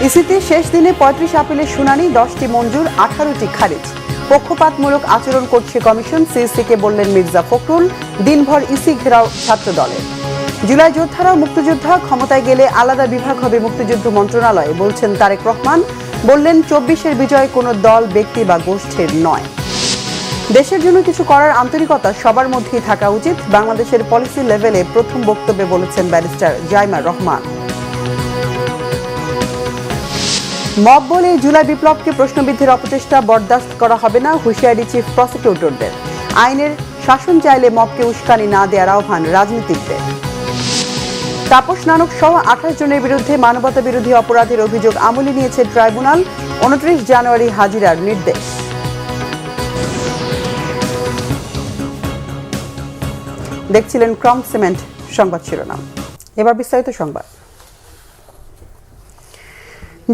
ইসিতে শেষ দিনে ৩৫ আপিলের শুনানি, 10টি মঞ্জুর, 18টি খারিজ। পক্ষপাতমূলক আচরণ করছে কমিশন, সিইসিকে বললেন মির্জা ফখরুল। দিনভর ইসি ঘেরাও ছাত্র দলের। জুলাই যোদ্ধারাও মুক্তিযোদ্ধা, ক্ষমতায় গেলে আলাদা বিভাগ হবে মুক্তিযুদ্ধ মন্ত্রণালয়ে, বলছেন তারেক রহমান। বললেন 24-এর বিজয় কোনো দল, ব্যক্তি বা গোষ্ঠীর নয়। দেশের জন্য কিছু করার আন্তরিকতা সবার মধ্যেই থাকা উচিত, বাংলাদেশের পলিসি লেভেলে প্রথম বক্তব্যে বলেছেন ব্যারিস্টার জাইমা রহমান। মব বলে জুলাই বিপ্লবকে প্রশ্নবিদ্ধের অপচেষ্টা বরদাস্ত করা হবে না, হুঁশিয়ারি চিফ প্রসিকিউটরদের। আইনের শাসন চাইলে মবকে উস্কানি না দেওয়ার আহ্বান রাজনীতিকদের। তাপস নানক সহ 28 জনের বিরুদ্ধে মানবতা বিরোধী অপরাধের অভিযোগ আমলে নিয়েছে ট্রাইব্যুনাল, 29 জানুয়ারি হাজিরার নির্দেশ। দেখছিলেন ক্রম সিমেন্ট সংবাদ শিরোনাম। এবার বিস্তারিত সংবাদ।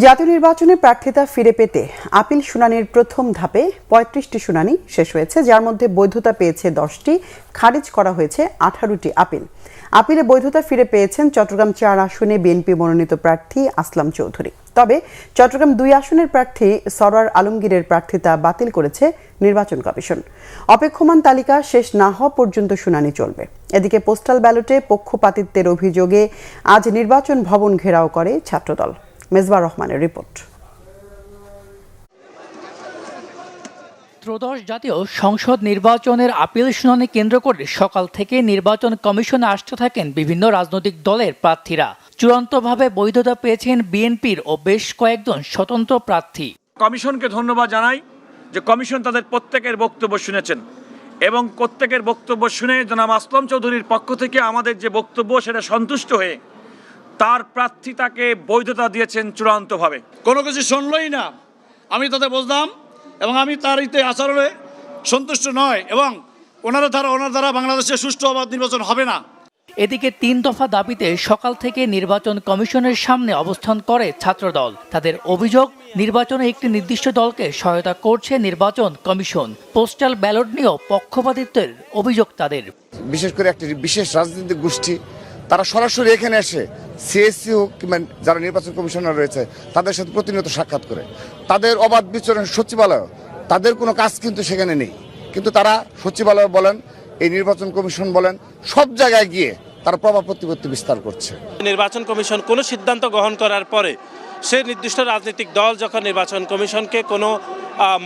জাতীয় নির্বাচনে প্রার্থিতা ফিরে পেতে আপিল শুনানির প্রথম ধাপে 35টি শুনানি শেষ হয়েছে, যার মধ্যে বৈধতা পেয়েছে 10টি, খারিজ করা হয়েছে 18টি আপিল। আপিলে বৈধতা ফিরে পেয়েছেন চট্টগ্রাম 4 আসনে বিএনপি মনোনীত প্রার্থী আসলাম চৌধুরী। তবে চট্টগ্রাম 2 আসনের প্রার্থী সরওয়ার আলমগীরের প্রার্থিতা বাতিল করেছে নির্বাচন কমিশন। অপেক্ষমান তালিকা শেষ না হওয়া পর্যন্ত শুনানি চলবে। এদিকে পোস্টাল ব্যালটে পক্ষপাতিত্বের অভিযোগে আজ নির্বাচন ভবন ঘেরাও করে ছাত্রদল। মেজবা রহমানের রিপোর্ট। ত্রয়োদশ জাতীয় সংসদ নির্বাচনের আপিল শুনানি কেন্দ্র করে সকাল থেকে নির্বাচন কমিশনে আসতে থাকেন বিভিন্ন রাজনৈতিক দলের প্রার্থীরা। চূড়ান্তভাবে বৈধতা পেয়েছেন বিএনপির ও বেশ কয়েকজন স্বতন্ত্র প্রার্থী। কমিশনকে ধন্যবাদ জানাই যে কমিশন তাদের প্রত্যেকের বক্তব্য শুনেছেন এবং প্রত্যেকের বক্তব্য শুনে জনাব আসলাম চৌধুরীর পক্ষ থেকে আমাদের যে বক্তব্য সেটা সন্তুষ্ট হয়ে তার প্রার্থিতাকে বৈধতা দিয়েছেন চূড়ান্তভাবে। কোনো কিছু শুনলই না, আমি তাতে বুঝলাম এবং আমি তার আচরণে সন্তুষ্ট নয় এবং ওনার দ্বারা বাংলাদেশে সুষ্ঠু অবাধ নির্বাচন হবে না। এদিকে 3 দফা দাবিতে সকাল থেকে নির্বাচন কমিশনের সামনে অবস্থান করে ছাত্রদল। তাদের অভিযোগ, নির্বাচনে একটি নির্দিষ্ট দলকে সহায়তা করছে নির্বাচন কমিশন। পোস্টাল ব্যালট নিয়েও পক্ষপাতিত্বের অভিযোগ তাদের। বিশেষ করে একটি বিশেষ রাজনৈতিক গোষ্ঠী তারা সরাসরি এখানে এসে সিএসসি হোক কিংবা যারা নির্বাচন কমিশনার রয়েছে তাদের সাথে প্রতিনিয়ত সাক্ষাৎ করে। তাদের অবাধ বিচরণ সচিবালয়, তাদের কোনো কাজ কিন্তু সেখানে নেই, কিন্তু তারা সচিবালয় বলেন, এই নির্বাচন কমিশন বলেন, সব জায়গায় গিয়ে তারা প্রভাব প্রতিপত্তি বিস্তার করছে। নির্বাচন কমিশন কোনো সিদ্ধান্ত গ্রহণ করার পরে সে নির্দিষ্ট রাজনৈতিক দল যখন নির্বাচন কমিশনকে কোনো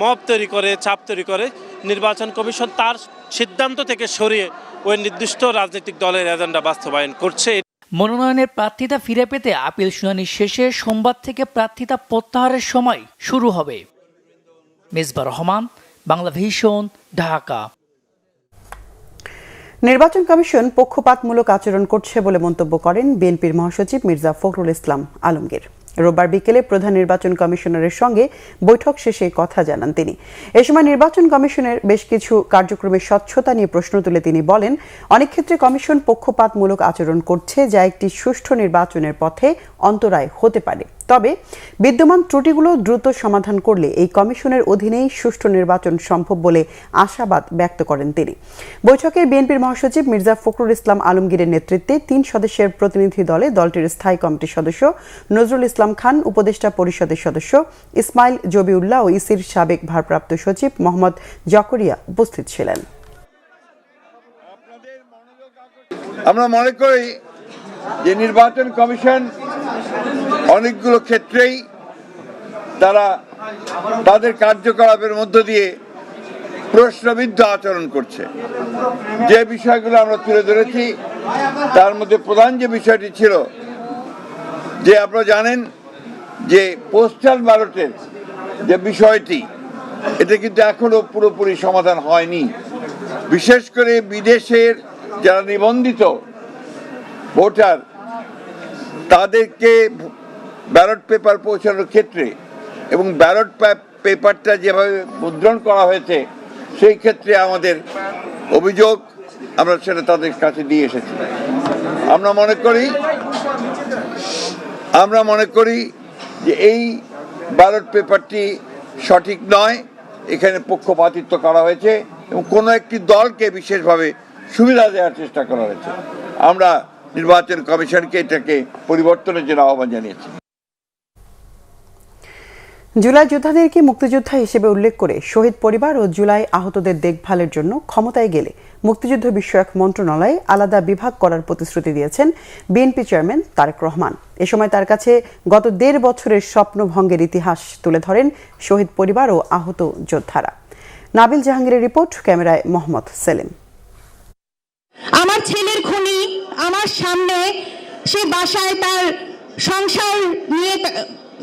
মব তৈরি করে, চাপ তৈরি করে, নির্বাচন কমিশন তার সিদ্ধান্ত থেকে সরিয়ে ওই নির্দিষ্ট রাজনৈতিক দলের এজেন্ডা বাস্তবায়ন করছে। মনোনয়নের প্রার্থিতা ফিরে পেতে আপিল শুনানি শেষে সোমবার থেকে প্রার্থিতা প্রত্যাহারের সময় শুরু হবে। মেজবা রহমান, বাংলা ভিশন, ঢাকা। নির্বাচন কমিশন পক্ষপাতমূলক আচরণ করছে বলে মন্তব্য করেন বিএনপির মহাসচিব মির্জা ফখরুল ইসলাম আলমগীর। রোববার বিকেলে প্রধান নির্বাচন কমিশনারের সঙ্গে বৈঠক শেষে কথা জানান তিনি। এ সময় নির্বাচন কমিশনের বেশ কিছু কার্যক্রমের স্বচ্ছতা নিয়ে প্রশ্ন তুলে তিনি বলেন, অনেক ক্ষেত্রে কমিশন পক্ষপাতমূলক আচরণ করছে, যা একটি সুষ্ঠু নির্বাচনের পথে অন্তরায় হতে পারে। তবে বিদ্যমান ত্রুটিগুলো দ্রুত সমাধান করলে এই কমিশনের অধীনেই সুষ্ঠু নির্বাচন সম্ভব বলে আশাবাদ ব্যক্ত করেন তিনি। বৈঠকে বিএনপির মহাসচিব মির্জা ফখরুল ইসলাম আলমগীরের নেতৃত্বে 3 সদস্যের প্রতিনিধি দলে দলটির স্থায়ী কমিটির সদস্য নজরুল ইসলাম খান, উপদেষ্টা পরিষদের সদস্য ইসমাইল জবিউল্লাহ ও ইসির সাবেক ভারপ্রাপ্ত সচিব মোহাম্মদ জকরিয়া উপস্থিত ছিলেন। আমরা মনে করি যে নির্বাচন কমিশন অনেকগুলো ক্ষেত্রেই তারা তাদের কার্যকলাপের মধ্য দিয়ে প্রশ্নবিদ্ধ আচরণ করছে। যে বিষয়গুলো আমরা তুলে ধরেছি তার মধ্যে প্রধান যে বিষয়টি ছিল যে আপনারা জানেন যে পোস্টাল ব্যালটের যে বিষয়টি, এটা কিন্তু এখনো পুরোপুরি সমাধান হয়নি। বিশেষ করে বিদেশের যারা নিবন্ধিত ভোটার তাদেরকে ব্যালট পেপার পৌঁছানোর ক্ষেত্রে এবং ব্যালট পেপারটা যেভাবে মুদ্রণ করা হয়েছে সেই ক্ষেত্রে আমাদের অভিযোগ, আমরা সেটা তাদের কাছে দিয়ে এসেছি। আমরা মনে করি যে এই ব্যালট পেপারটি সঠিক নয়, এখানে পক্ষপাতিত্ব করা হয়েছে এবং কোনো একটি দলকে বিশেষভাবে সুবিধা দেওয়ার চেষ্টা করা হয়েছে। আমরা নির্বাচন কমিশনকে এটাকে পরিবর্তনের জন্য আহ্বান জানিয়েছি। জুলাই যোদ্ধাদেরকে মুক্তিযোদ্ধা হিসেবে উল্লেখ করে শহীদ পরিবার ও জুলাই আহতদের দেখভালের জন্য ক্ষমতায় গেলে মুক্তিযুদ্ধ বিষয়ক মন্ত্রণালয়ে আলাদা বিভাগ করার প্রতিশ্রুতি দিয়েছেন বিএনপি চেয়ারম্যান তারেক রহমান। এ সময় তার কাছে গত ১.৫ বছরের স্বপ্নভঙ্গের ইতিহাস তুলে ধরেন শহীদ পরিবার ও আহত যোদ্ধারা। নাবিল জাহাঙ্গীরের রিপোর্ট, ক্যামেরায় মোহাম্মদ সেলিম। আমার ছেলের খুনি আমার সামনে, সে বাসায় তার সংসার নিয়ে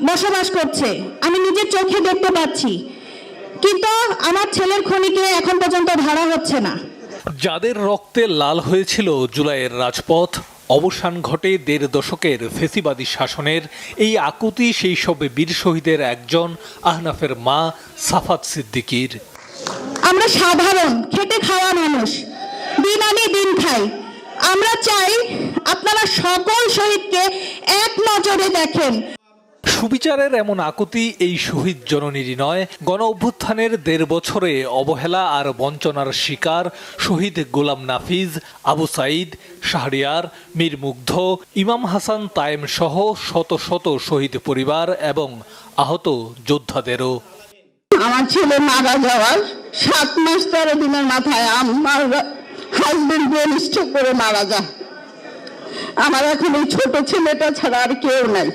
বসবাস করছে, আমি নিজের চোখে দেখতে পাচ্ছি, কিন্তু আমার ছেলের খুনিকে এখন পর্যন্ত ধরা হচ্ছে না। যাদের রক্তে লাল হয়েছিল জুলাইয়ের রাজপথ, অবসান ঘটে ১.৫ দশকের ফেসিবাদী শাসনের। এই আকুতি সেই সব বীর শহীদের একজন, আহনাফের মা সাফাত সিদ্দিকীর। আমরা সাধারণ খেটে খাওয়া মানুষ, দিন আনি দিন খাই। আমরা চাই আপনারা সকল শহীদকে এক নজরে দেখেন। সুবিচারের এমন আকুতি এই শহীদ জননীরই নয়। গণ অভ্যুত্থানের ১.৫ বছরে অবহেলা আর বঞ্চনার শিকার শহীদ গোলাম নাফিজ, আবু সাইদ, শাহরিয়ার, মীর মুগ্ধ, ইমাম হাসান তায়েম সহ শত শত শহীদ পরিবার এবং আহত যোদ্ধাদেরও। আমার ছেলে মারা যাওয়ার 7 মাস 13 দিনের মাথায় আমার হাজবেন্ড ব্রেন স্ট্রোক করে মারা যায়। আমার এখন এই ছোট ছেলেটা ছাড়া আর কেউ নাই।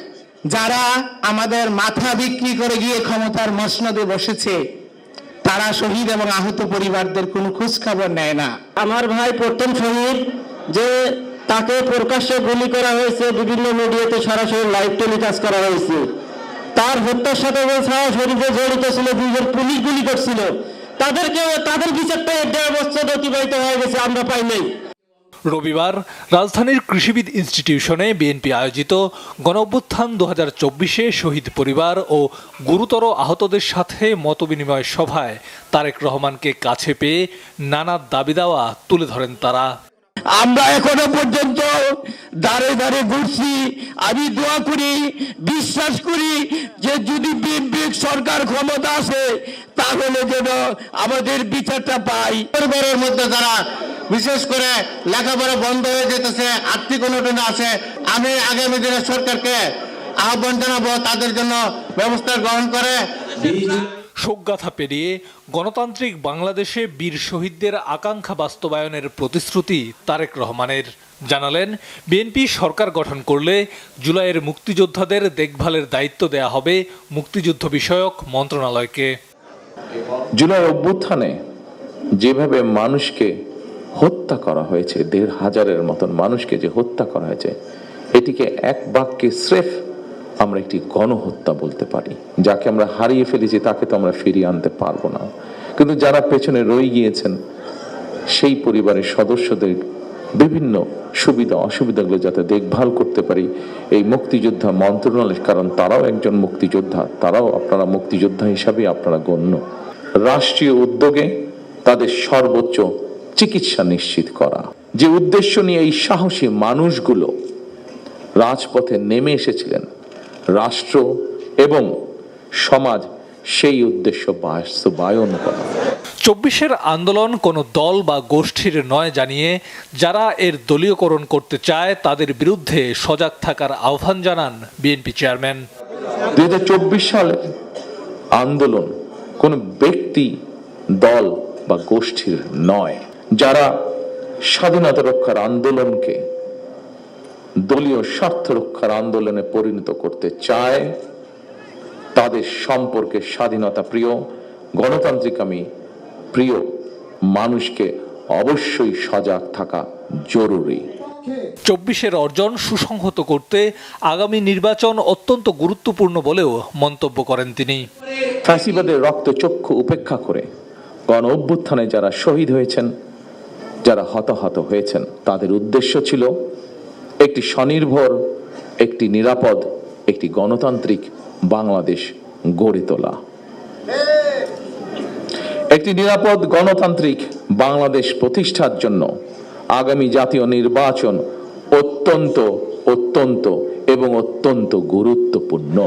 যারা আমাদের মাথা বিক্রি করে গিয়ে ক্ষমতার মসনদে বসেছে, তারা শহীদ এবং আহত পরিবারদের কোনো খোঁজ খবর নেয় না। আমার ভাই প্রথম শহীদ, যে তাকে প্রকাশ্যে গুলি করা হয়েছে, বিভিন্ন মিডিয়াতে সরাসরি লাইভ টেলিকাস্ট করা হয়েছে। তার হত্যার সাথে সরাসরি জড়িত ছিল 2 জন পুলিশ গুলি করছিল, তাদের বিচারটা 1.5 বছর অতিবাহিত হয়ে গেছে, আমরা পাই নাই। রবিবার রাজধানীর কৃষিবিদ ইনস্টিটিউশনে বিএনপি আয়োজিত গণঅভ্যুত্থান ২০২৪-এ শহীদ পরিবার ও গুরুতর আহতদের সাথে মতবিনিময় সভায় তারেক রহমানকে কাছে পেয়ে নানা দাবি দাওয়া তুলে ধরেন তারা। আমরা এখনো পর্যন্ত দাঁড়ে দাঁড়ে ঘুরছি। আমি দোয়া করি, বিশ্বাস করি যে যদি বিএনপি সরকার ক্ষমতা আসে তাহলে যেন আমাদের বিচারটা পাই। পরিবারের মধ্যে যারা বিশেষ করে লেখাপড়া বন্ধ হয়ে যেতেছে, আর্থিক অনটনে আছে, আমি আগামী দিনে সরকারকে আহ্বান জানাবো তাদের জন্য ব্যবস্থা গ্রহণ করে। শোকগাথা পেরিয়ে গণতান্ত্রিক বাংলাদেশে বীর শহীদদের আকাঙ্ক্ষা বাস্তবায়নের প্রতিশ্রুতি তারেক রহমানের। জানালেন, বিএনপি সরকার গঠন করলে জুলাইয়ের মুক্তিযোদ্ধাদের দেখভালের দায়িত্ব দেয়া হবে মুক্তিযুদ্ধ বিষয়ক মন্ত্রণালয়কে। জুলাই অভ্যুত্থানে যেভাবে মানুষকে হত্যা করা হয়েছে, ১৫০০-এর মতন মানুষকে যে হত্যা করা হয়েছে, এটিকে এক বাক্যে স্রেফ আমরা একটি গণহত্যা বলতে পারি। যাকে আমরা হারিয়ে ফেলেছি তাকে তো আমরা ফিরিয়ে আনতে পারবো না, কিন্তু যারা পেছনে রয়ে গিয়েছেন সেই পরিবারের সদস্যদের বিভিন্ন সুবিধা অসুবিধাগুলো যাতে দেখভাল করতে পারি এই মুক্তিযোদ্ধা মন্ত্রণালয়, কারণ তারাও একজন মুক্তিযোদ্ধা, তারাও আপনারা মুক্তিযোদ্ধা হিসাবে আপনারা গণ্য। রাষ্ট্রীয় উদ্যোগে তাদের সর্বোচ্চ চিকিৎসা নিশ্চিত করা, যে উদ্দেশ্য নিয়ে এই সাহসী মানুষগুলো রাজপথে নেমে এসেছিলেন, রাষ্ট্র এবং সমাজ সেই উদ্দেশ্য বাস্তবায়ন করা। ২৪-এর আন্দোলন কোনো দল বা গোষ্ঠীর নয় জানিয়ে যারা এর দলীয়করণ করতে চায় তাদের বিরুদ্ধে সজাগ থাকার আহ্বান জানান বিএনপি চেয়ারম্যান। ২০২৪ সালের আন্দোলন কোনো ব্যক্তি, দল বা গোষ্ঠীর নয়। যারা স্বাধীনতা রক্ষার আন্দোলনকে দলীয় স্বার্থ রক্ষার আন্দোলনে পরিণত করতে চায় তাদের সম্পর্কে স্বাধীনতা প্রিয়, গণতান্ত্রিকামী প্রিয় মানুষকে অবশ্যই সজাগ থাকা জরুরি। ২৪-এর অর্জন সুসংহত করতে আগামী নির্বাচন অত্যন্ত গুরুত্বপূর্ণ বলেও মন্তব্য করেন তিনি। ফ্যাসিবাদের রক্তচক্ষু উপেক্ষা করে গণ অভ্যুত্থানে যারা শহীদ হয়েছেন, যারা হতাহত হয়েছেন, তাদের উদ্দেশ্য ছিল একটি স্বনির্ভর, একটি নিরাপদ, একটি গণতান্ত্রিক বাংলাদেশ গড়ে তোলা। একটি নিরাপদ গণতান্ত্রিক বাংলাদেশ প্রতিষ্ঠার জন্য আগামী জাতীয় নির্বাচন অত্যন্ত অত্যন্ত এবং অত্যন্ত গুরুত্বপূর্ণ।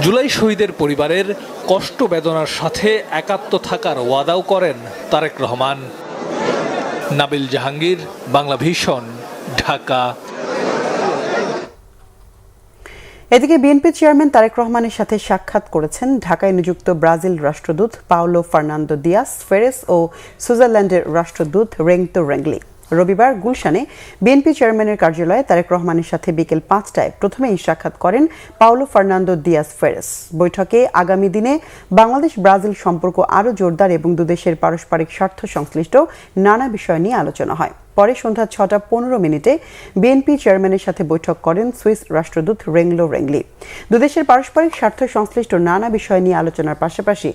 জুলাই শহীদের পরিবারের কষ্ট বেদনার সাথে একাত্ম থাকার ওয়াদাও করেন তারেক রহমান। নাবিল জাহাঙ্গীর, বাংলা ভিশন, ঢাকা। এদিকে বিএনপি চেয়ারম্যান তারেক রহমানের সাথে সাক্ষাৎ করেছেন ঢাকায় নিযুক্ত ব্রাজিল রাষ্ট্রদূত পাওলো ফার্নান্দো দিয়াস ফেরেস ও সুইজারল্যান্ডের রাষ্ট্রদূত রেংতো রেংলি। রবিবার গুলশানে বিএনপি চেয়ারম্যানের কার্যালয়ে তারেক রহমানের সাথে বিকেল 5টায় প্রথমেই সাক্ষাৎ করেন পাওলো ফার্নান্দো দিয়াস ফেরেস। বৈঠকে আগামী দিনে বাংলাদেশ ব্রাজিল সম্পর্ক আরও জোরদার এবং দুদেশের পারস্পরিক স্বার্থ সংশ্লিষ্ট নানা বিষয় নিয়ে আলোচনা হয়। পরে সন্ধ্যা 6:15 বিএনপি চেয়ারম্যানের সাথে বৈঠক করেন সুইস রাষ্ট্রদূত রেংলো রেংলি। দুদেশের পারস্পরিক স্বার্থ সংশ্লিষ্ট নানা বিষয় নিয়ে আলোচনার পাশাপাশি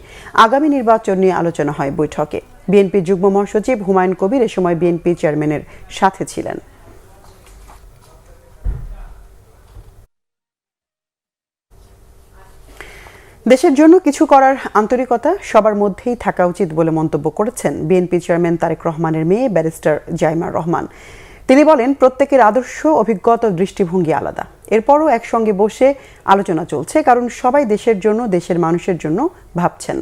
আগামী নির্বাচন নিয়ে আলোচনা হয় বৈঠকে। বিএনপি যুগ্ম মহাসচিব হুমায়ুন কবির এ সময় বিএনপি চেয়ারম্যানের সাথে ছিলেন। দেশের জন্য কিছু করার আন্তরিকতা সবার মধ্যেই থাকা উচিত বলে মন্তব্য করেছেন বিএনপি চেয়ারম্যান তারেক রহমানের মেয়ে ব্যারিস্টার জাইমা রহমান। তিনি বলেন, প্রত্যেকের আদর্শ, অভিজ্ঞতা, দৃষ্টিভঙ্গি আলাদা, এরপরও একসঙ্গে বসে আলোচনা চলছে, কারণ সবাই দেশের জন্য, দেশের মানুষের জন্য ভাবছেন।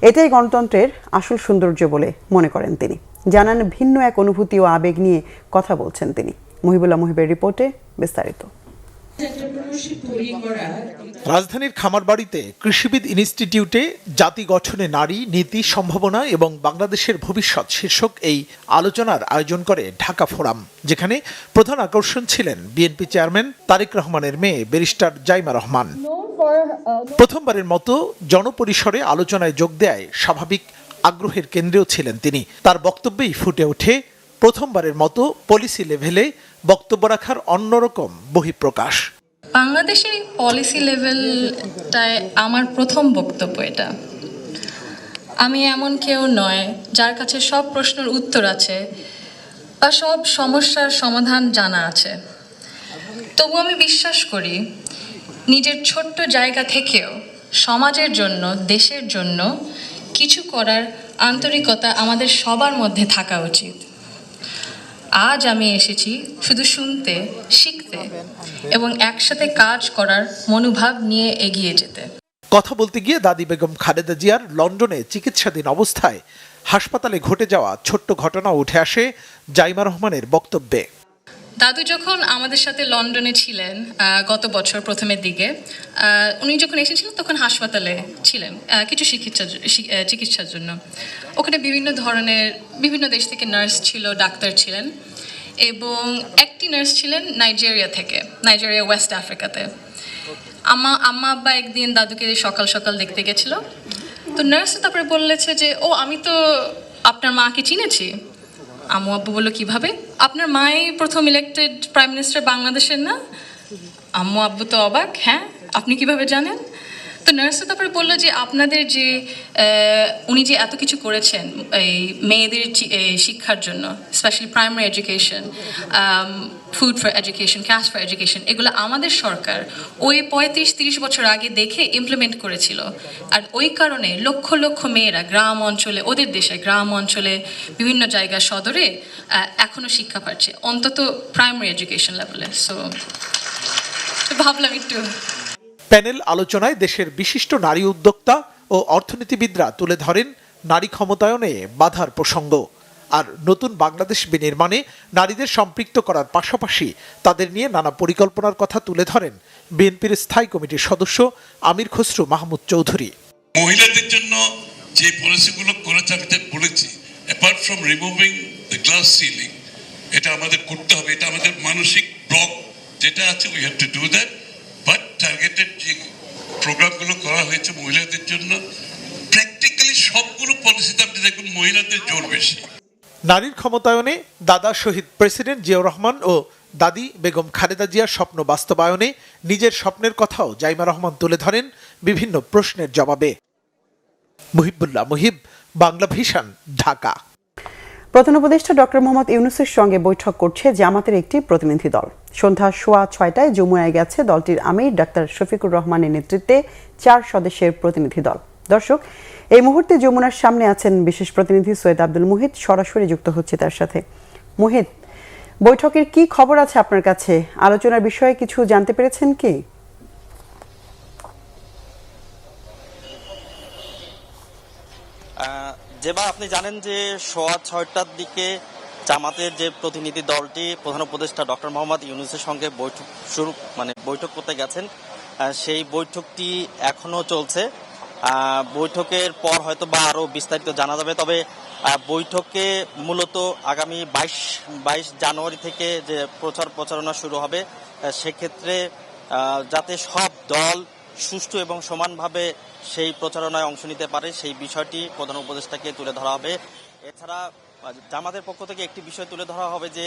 এটাই গণতন্ত্রের আসল সৌন্দর্য বলে মনে করেন তিনি। জানান, ভিন্ন এক অনুভূতি ও আবেগ নিয়ে কথা বলছেন তিনি। মহিবুল্লাহ মুহিবের রিপোর্টে বিস্তারিত। রাজধানীর খামারবাড়িতে কৃষিবিদ ইনস্টিটিউটে জাতি গঠনে নারী, নীতি, সম্ভাবনা এবং বাংলাদেশের ভবিষ্যৎ শীর্ষক এই আলোচনার আয়োজন করে ঢাকা ফোরাম, যেখানে প্রধান আকর্ষণ ছিলেন বিএনপি চেয়ারম্যান তারেক রহমানের মেয়ে ব্যারিস্টার জাইমা রহমান। প্রথমবারের মতো জনপরিসরে আলোচনায় যোগ দেয় স্বাভাবিক আগ্রহের কেন্দ্রেও ছিলেন তিনি। তার বক্তব্যেই ফুটে ওঠে প্রথমবারের মতো পলিসি লেভেলে বক্তব্য রাখার অন্যরকম বহিঃপ্রকাশ। বাংলাদেশের পলিসি লেভেলটায় আমার প্রথম বক্তব্য এটা। আমি এমন কেউ নয় যার কাছে সব প্রশ্নের উত্তর আছে বা সব সমস্যার সমাধান জানা আছে। তবু আমি বিশ্বাস করি, নিজের ছোট্ট জায়গা থেকেও সমাজের জন্য, দেশের জন্য কিছু করার আন্তরিকতা আমাদের সবার মধ্যে থাকা উচিত। আজ আমি এসেছি শুধু শুনতে, শিখতে এবং একসাথে কাজ করার মনোভাব নিয়ে এগিয়ে যেতে। কথা বলতে গিয়ে দাদি বেগম খালেদা জিয়ার লন্ডনে চিকিৎসাধীন অবস্থায় হাসপাতালে ঘটে যাওয়া ছোট্ট ঘটনা উঠে আসে জাইমা রহমানের বক্তব্যে। দাদু যখন আমাদের সাথে লন্ডনে ছিলেন গত বছর প্রথমের দিকে, উনি যখন এসেছিলেন তখন হাসপাতালে ছিলেন কিছু চিকিৎসার জন্য। ওখানে বিভিন্ন দেশ থেকে নার্স ছিল, ডাক্তার ছিলেন এবং একটি নার্স ছিলেন নাইজেরিয়া ওয়েস্ট আফ্রিকাতে। আম্মা আব্বা একদিন দাদুকে সকাল সকাল দেখতে গেছিল। তো নার্স তারপরে বললেছে যে, ও আমি তো আপনার মাকে চিনেছি। আম্মু আব্বু বললো, কিভাবে? আপনার মাই প্রথম ইলেক্টেড প্রাইম মিনিস্টার বাংলাদেশের না? আম্মু আব্বু তো অবাক, হ্যাঁ আপনি কিভাবে জানেন? তো নার্স তারপরে বললো যে, আপনাদের যে উনি যে এত কিছু করেছেন এই মেয়েদের শিক্ষার জন্য, specially primary education, food for education, cash for education, এগুলো আমাদের সরকার ওই 35-30 বছর আগে দেখে ইমপ্লিমেন্ট করেছিল। আর ওই কারণে লক্ষ লক্ষ মেয়েরা গ্রাম অঞ্চলে, ওদের দেশে গ্রাম অঞ্চলে বিভিন্ন জায়গা সদরে এখনো শিক্ষা পাচ্ছে, অন্তত প্রাইমারি এডুকেশন লেভেলে। সো ভাবলাম একটু। প্যানেল আলোচনায় দেশের বিশিষ্ট নারী উদ্যোক্তা ও অর্থনীতিবিদরা তুলে ধরেন নারী ক্ষমতায়নে বাধার প্রসঙ্গ আর নতুন বাংলাদেশ বিনির্মাণে নারীদের সম্পৃক্ত করার পাশাপাশি তাদের নিয়ে নানা পরিকল্পনার কথা তুলে ধরেন বিএনপির স্থায়ী কমিটির সদস্য আমির খসরু মাহমুদ চৌধুরী। মহিলাদের জন্য যে পলিসিগুলো করেছে আমি বলেছি, apart from removing the glass ceiling, এটা আমাদের করতে হবে, এটা আমাদের মানসিক ব্লক যেটা আছে, we have to do that. But targeted যে প্রোগ্রামগুলো করা হয়েছে মহিলাদের জন্য, প্র্যাকটিক্যালি সবগুলো পলিসিতে আপনি দেখুন মহিলাদের জোর বেশি। নারীর ক্ষমতায়নে দাদা শহীদ প্রেসিডেন্ট জিয়াউর রহমান ও দাদি বেগম খালেদা জিয়ার স্বপ্ন বাস্তবায়নে নিজের স্বপ্নের কথাও জাইমা রহমান তুলে ধরেন বিভিন্ন প্রশ্নের জবাবে। মুহিবুল্লাহ মুহিব, বাংলা ভিশন, ঢাকা। প্রধান উপদেষ্টা ডক্টর মোহাম্মদ ইউনূসের সঙ্গে বৈঠক করছে জামাতের একটি প্রতিনিধি দল। সন্ধ্যা 6:15 যমুনায় গেছে দলটির আমির ডাক্তার শফিকুর রহমানের নেতৃত্বে 4 সদস্যের প্রতিনিধি দল। দর্শক, এই মুহূর্তে যমুনার সামনে আছেন বিশেষ প্রতিনিধি সৈয়দ আব্দুল মুহিত, সরাসরি যুক্ত হচ্ছে তার সাথে। মুহিত, বৈঠকের কি খবর আছে আপনার কাছে? আলোচনার বিষয়ে কিছু জানতে পেরেছেন কি? যেবা আপনি জানেন যে 6:15টার দিকে জামাতের যে প্রতিনিধি দলটি প্রধান উপদেষ্টা ডক্টর মোহাম্মদ ইউনূসের সঙ্গে বৈঠক করতে গেছেন সেই বৈঠকটি এখনো চলছে। বৈঠকের পর হয়তো বা আরও বিস্তারিত জানা যাবে। তবে বৈঠকে মূলত আগামী 22 জানুয়ারি থেকে যে প্রচারণা শুরু হবে, সেক্ষেত্রে যাতে সব দল সুষ্ঠু এবং সমানভাবে সেই প্রচারণায় অংশ নিতে পারে সেই বিষয়টি প্রধান উপদেষ্টাকে তুলে ধরা হবে। এছাড়া জামাতের পক্ষ থেকে একটি বিষয় তুলে ধরা হবে যে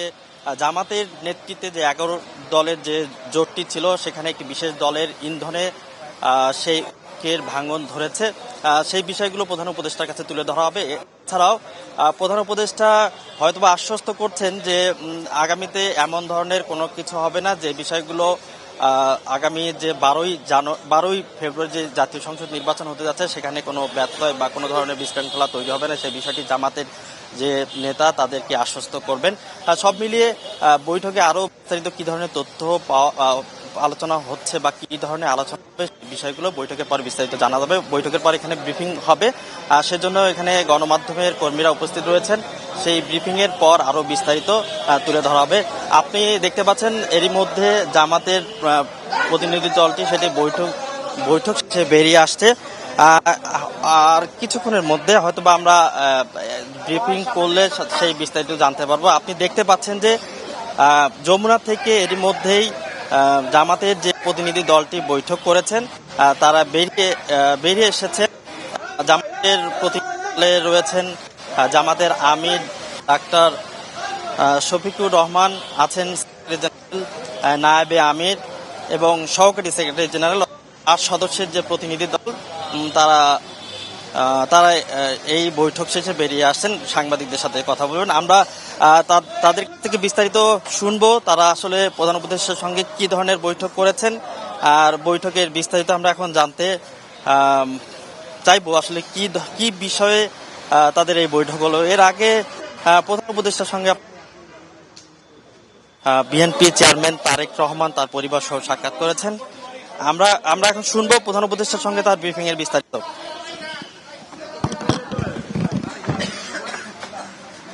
জামাতের নেতৃত্বে যে 11 দলের যে জোটটি ছিল সেখানে একটি বিশেষ দলের ইন্ধনে সেই ভাঙন ধরেছে, সেই বিষয়গুলো প্রধান উপদেষ্টার কাছে তুলে ধরা হবে। এছাড়াও প্রধান উপদেষ্টা হয়তোবা আশ্বস্ত করছেন যে আগামীতে এমন ধরনের কোনো কিছু হবে না, যে বিষয়গুলো আগামী যে 12ই ফেব্রুয়ারি যে জাতীয় সংসদ নির্বাচন হতে যাচ্ছে সেখানে কোনো ব্যত্যয় বা কোনো ধরনের বিশৃঙ্খলা তৈরি হবে না, সেই বিষয়টি জামাতের যে নেতা তাদেরকে আশ্বস্ত করবেন। সব মিলিয়ে বৈঠকে আরও বিস্তারিত কী ধরনের তথ্য আলোচনা হচ্ছে বা কী ধরনের আলোচনা হবে বিষয়গুলো বৈঠকের পর বিস্তারিত জানা যাবে। বৈঠকের পর এখানে ব্রিফিং হবে, সেজন্য এখানে গণমাধ্যমের কর্মীরা উপস্থিত রয়েছেন। সেই ব্রিফিংয়ের পর আরও বিস্তারিত তুলে ধরা হবে। আপনি দেখতে পাচ্ছেন এরই মধ্যে জামাতের প্রতিনিধি দলটি সেটি বৈঠক শেষে বেরিয়ে আসছে। আর কিছুক্ষণের মধ্যে হয়তোবা আমরা ব্রিফিং করলে সেই বিস্তারিত জানতে পারবো। আপনি দেখতে পাচ্ছেন যে যমুনা থেকে এরই মধ্যেই জামাতের যে প্রতিনিধি দলটি বৈঠক করেছেন তারা বেরিয়ে এসেছে। জামাতের প্রতিনিধি দলে রয়েছেন জামাতের আমির ডাক্তার শফিকুর রহমান, আছেন সেক্রেটারি জেনারেল নায়েবে আমির এবং সহকারী সেক্রেটারি জেনারেল। 8 সদস্যের যে প্রতিনিধি দল তারা এই বৈঠক শেষে বেরিয়ে আসছেন, সাংবাদিকদের সাথে কথা বলবেন। আমরা তাদের থেকে বিস্তারিত শুনবো, তারা আসলে প্রধান উপদেষ্টার সঙ্গে কি ধরনের বৈঠক করেছেন আর বৈঠকের বিস্তারিত আমরা এখন জানতে চাইবো আসলে কি বিষয়ে তাদের এই বৈঠক হলো। এর আগে প্রধান উপদেষ্টার সঙ্গে বিএনপি চেয়ারম্যান তারেক রহমান তার পরিবার সহ সাক্ষাৎ করেছেন। আমরা এখন শুনবো প্রধান উপদেষ্টার সঙ্গে তার ব্রিফিং এর বিস্তারিত।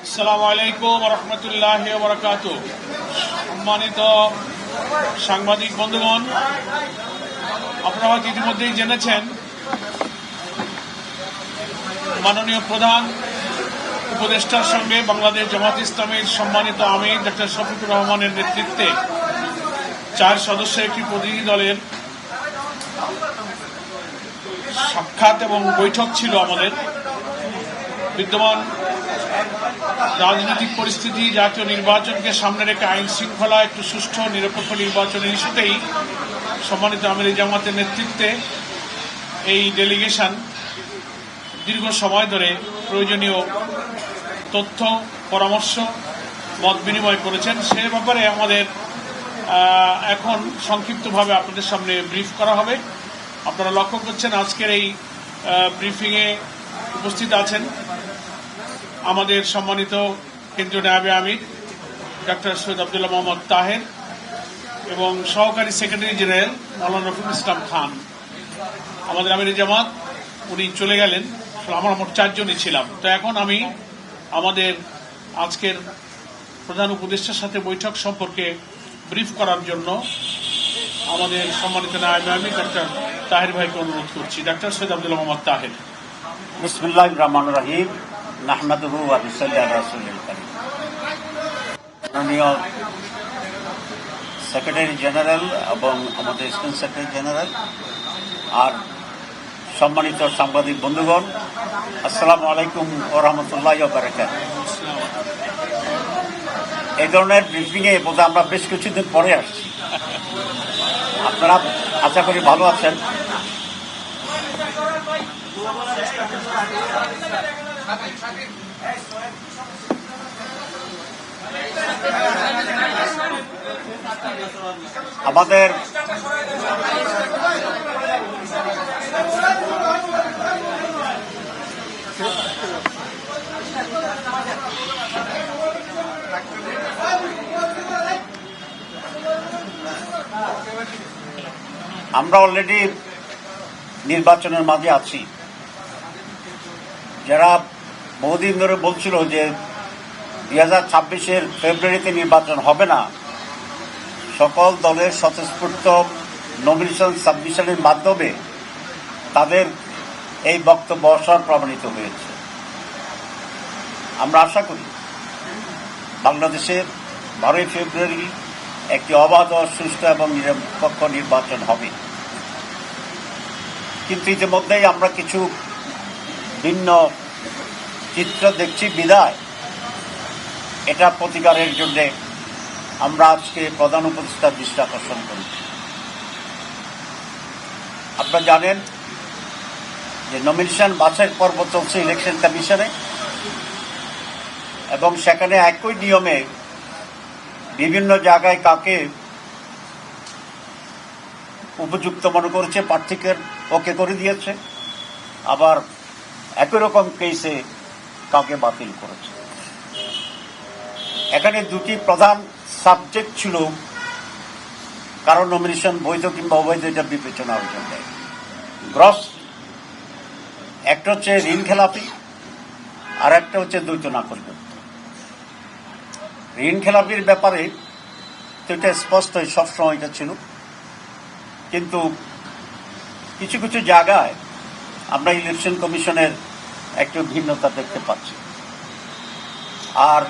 আসসালামু আলাইকুম ওয়া রাহমাতুল্লাহি ওয়া বারাকাতুহু। সম্মানিত সাংবাদিক বন্ধুগণ, আপনারা হয়তো ইতিমধ্যেই জেনেছেন মাননীয় প্রধান উপদেষ্টার সঙ্গে বাংলাদেশ জামাত ইসলামীর সম্মানিত আমির ডক্টর শফিকুর রহমানের নেতৃত্বে 4 সদস্যের একটি প্রতিনিধি দলের সাক্ষাৎ এবং বৈঠক ছিল। আমাদের বিদ্যমান রাজনৈতিক পরিস্থিতি, জাতীয় নির্বাচনকে সামনে রেখে আইন শৃঙ্খলা, একটু সুষ্ঠু নিরপেক্ষ নির্বাচনের ইস্যুতেই সম্মানিত আমির জামাতের নেতৃত্বে এই ডেলিগেশন দীর্ঘ সময় ধরে প্রয়োজনীয় তথ্য, পরামর্শ, মত বিনিময় করেছেন। সে ব্যাপারে আমাদের এখন সংক্ষিপ্তভাবে আপনাদের সামনে ব্রিফ করা হবে। আপনারা লক্ষ্য করছেন আজকের এই ব্রিফিংয়ে উপস্থিত আছেন আমাদের সম্মানিত কেন্দ্রীয় নায়েবে আমির ডক্টর সৈয়দ আব্দুল্লাহ মোহাম্মদ তাহের এবং সহকারী সেক্রেটারি জেনারেল মাওলানা রফিকুল ইসলাম খান। আমাদের আমির জামাত উনি চলে গেলেন, আমরা মোট 4 জনই ছিলাম। তো এখন আমি আমাদের আজকের প্রধান উপদেষ্টার সাথে বৈঠক সম্পর্কে ব্রিফ করার জন্য আমাদের সম্মানিত নায়েবে আমির ডক্টর তাহের ভাইকে অনুরোধ করছি। ডক্টর সৈয়দ আব্দুল্লাহ মোহাম্মদ তাহের। বিসমিল্লাহির রহমানির রহিম। নাহমাদুহু ওয়া নুসাল্লি আলা রাসূলিল কারীম। মাননীয় সেক্রেটারি জেনারেল এবং আমাদের অ্যাসিস্ট্যান্ট সেক্রেটারি জেনারেল আর সম্মানিত সাংবাদিক বন্ধুগণ, আসসালামু আলাইকুম ওয়া রাহমাতুল্লাহি ওয়া বারাকাতুহু। এই ধরনের ব্রিফিংয়ে বোধহয় আমরা বেশ কিছুদিন পরে আসছি। আপনারা আশা করি ভালো আছেন। আমাদের আমরা অলরেডি নির্বাচনের মাঝে আছি। যারা বহুদিন ধরে বলছিল যে 2026-এর ফেব্রুয়ারিতে নির্বাচন হবে না, সকল দলের স্বতঃস্ফূর্ত নমিনেশন সাবমিশনের মাধ্যমে তাদের এই বক্তব্য অসর প্রমাণিত হয়েছে। আমরা আশা করি বাংলাদেশের 12 ফেব্রুয়ারি একটি অবাধ, সুষ্ঠু এবং নিরপেক্ষ নির্বাচন হবে। কিন্তু ইতিমধ্যেই আমরা কিছু ভিন্ন চিত্র দেখছি বিদায় এটা প্রতিকারের জন্য আমরা আজকে প্রধান উপদেষ্টার দৃষ্টি আকর্ষণ করি। আপনারা জানেন যে নমিনেশন বাছাই পর্ব চলছে ইলেকশন কমিশনে, এবং সেখানে একই নিয়মে বিভিন্ন জায়গায় কাকে উপযুক্ত মনে করেছে প্রার্থীকে ওকে করে দিয়েছে, আবার একই রকম কেসে কাকে বাতিল করেছে। এখানে দুটি প্রধান সাবজেক্ট ছিল কারণ নমিনেশন বৈধ কিংবা অবৈধ এটা বিবেচনার জন্য। গ্রস একটা হচ্ছে ঋণ খেলাপি, আর একটা হচ্ছে দ্বৈত নাগরিকত্ব। ঋণ খেলাপির ব্যাপারে তো এটা স্পষ্টই সবসময় এটা ছিল, কিন্তু কিছু কিছু জায়গায় আমরা ইলেকশন কমিশনের একটু ভিন্নতা দেখতে পাচ্ছি। আর